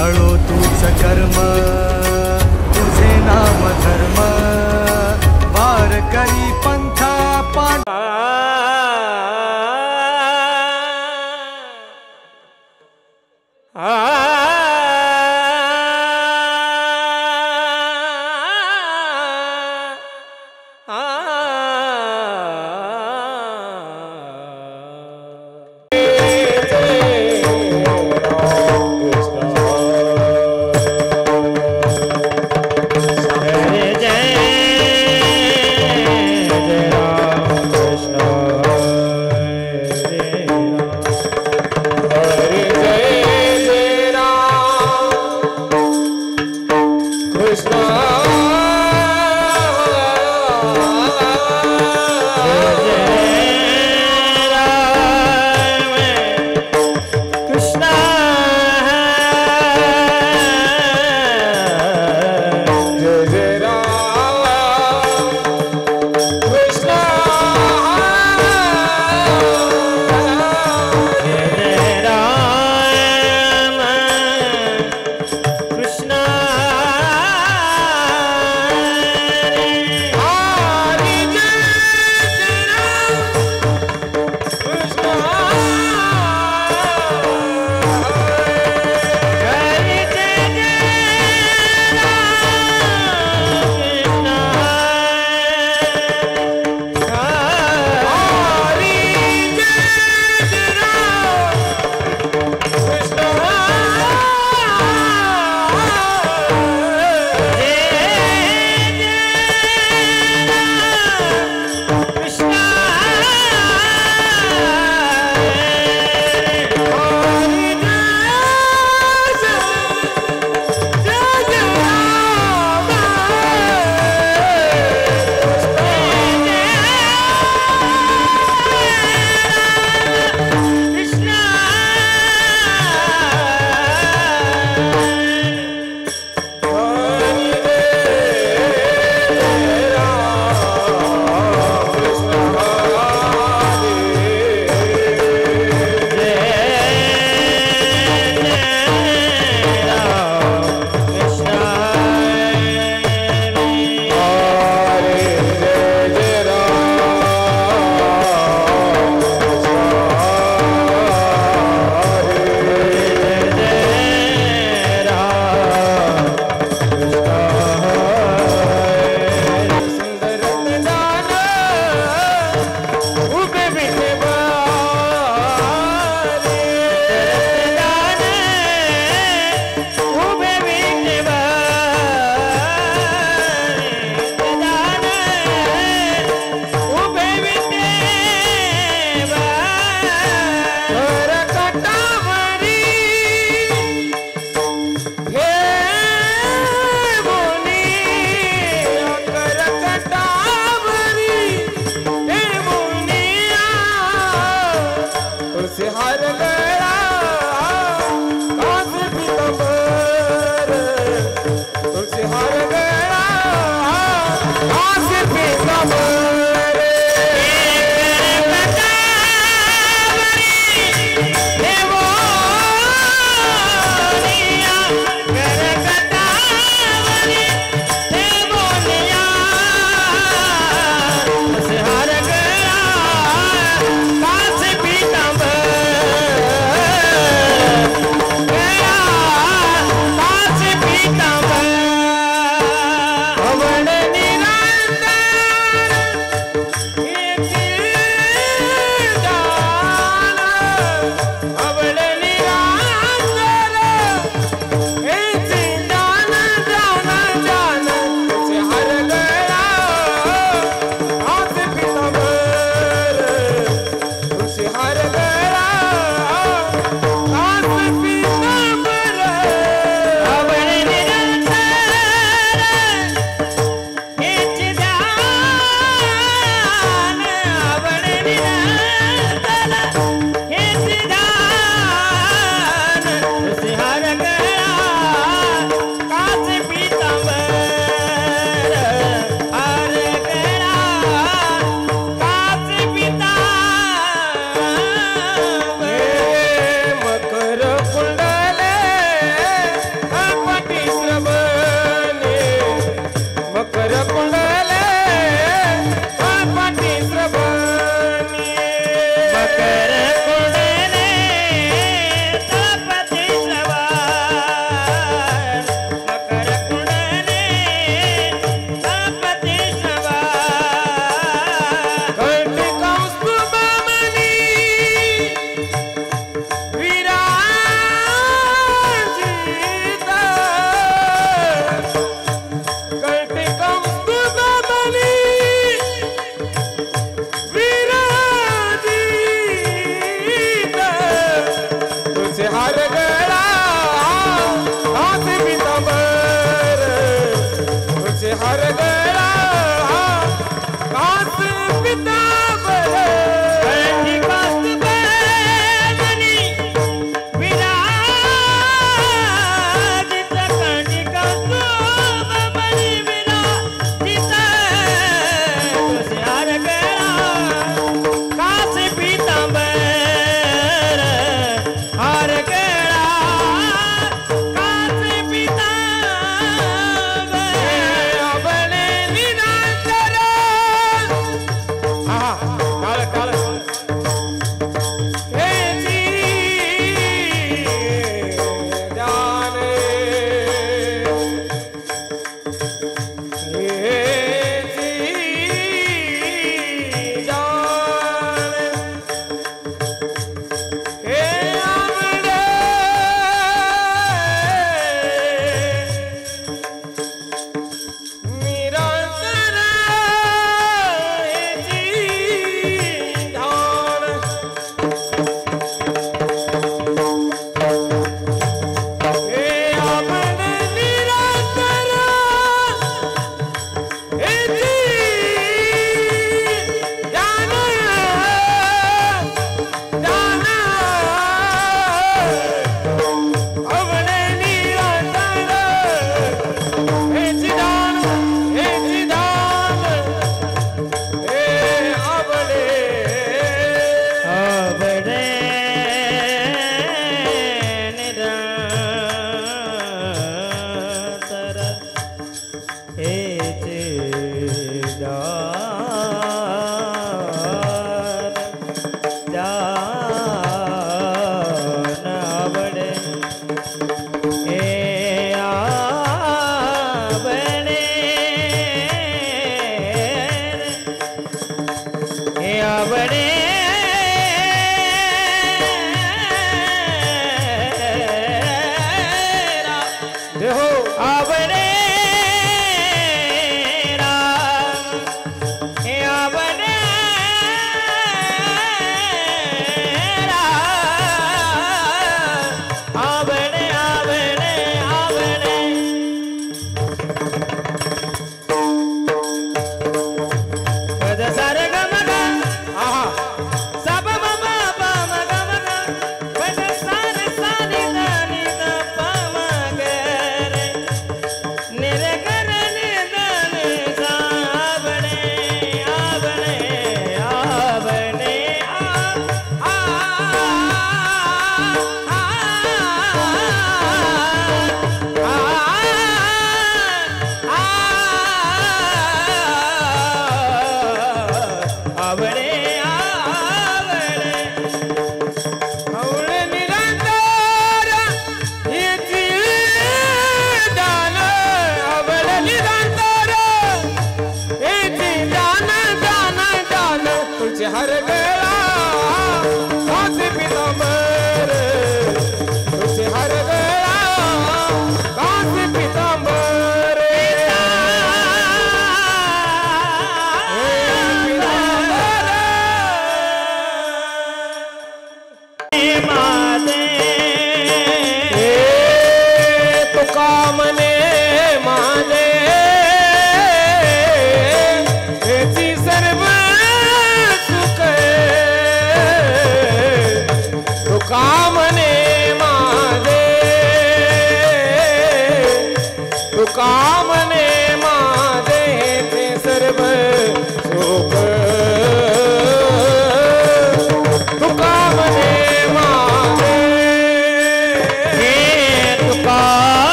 तळो तूच कर्म तुझे नाम धर्म वार करी पंथा पांड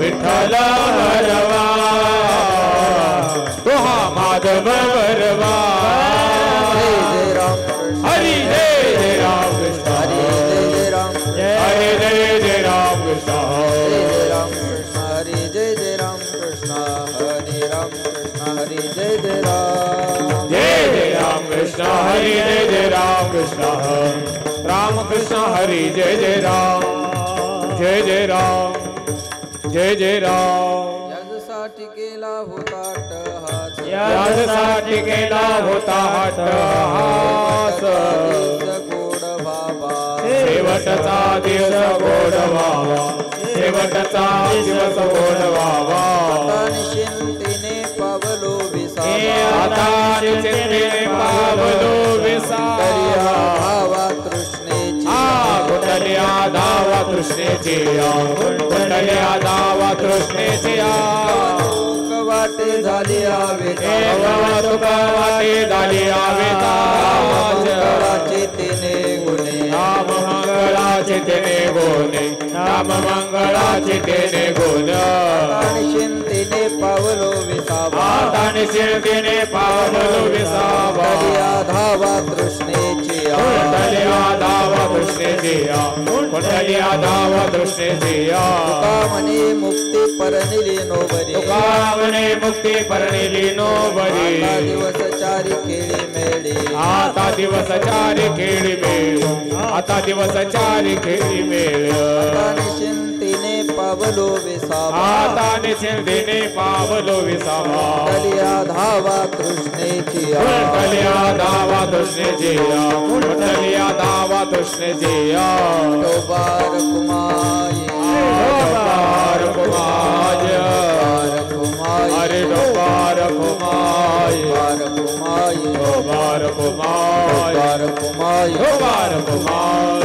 विठ्ठल वरवा तो हा माधव वरवा हरी जय राम कृष्ण हरे जय राम कृष्ण हरे जय राम कृष्ण हरे राम कृष्ण हरे जय राम कृष्ण हरे जय राम कृष्ण राम कृष्ण हरे जय राम जय राम जय राम याजसाठी केला होता अट्टहास याजसाठी केला होता अट्टहास गोड बाबा शेवटचा दिवस गोड व्हावा शेवटचा दिवस गोड व्हावा निश्चिंतीने पावलो विसावा आता चिंतेने पावलो विसावा भावा तृष्णेची कुंडल्या धावा तृष्णेची कुंडल्या धावा तृष्णेची वाटे झाली आवे वाटे झाली आवे मंगळाचे तिने गुणे नाम मंगळाचे तिने गुणे नाम मंगळाचे तिने गुण निश्चिंतीने पावलो विसावा आता निश्चिंतीने पावलो विसावा धावा तृष्णेची कुंडल्या धावा तृष्णेची कुंडल्या धावा तृष्णेची तुकामणे मुक्ती परनिली नोबरी तुकामणे मुक्ती परनिली नोबरी दिवस चारी खेळी मेळी आता दिवस चारी खेळी मेळ आता दिवस चारी खेळी मेळ निश्चिंतीने पावलो विसावा आता निश्चिंतीने पावलो विसावा कुंडल्या धावा तृष्णेची कुंडल्या धावा तृष्णेची कुंडल्या धावा तृष्णेची डोबार कुमाई डोबार कुमाय अरे डोबार कुमाय कुमाई डोबार कुमाय कुमाई डोबार कुमाय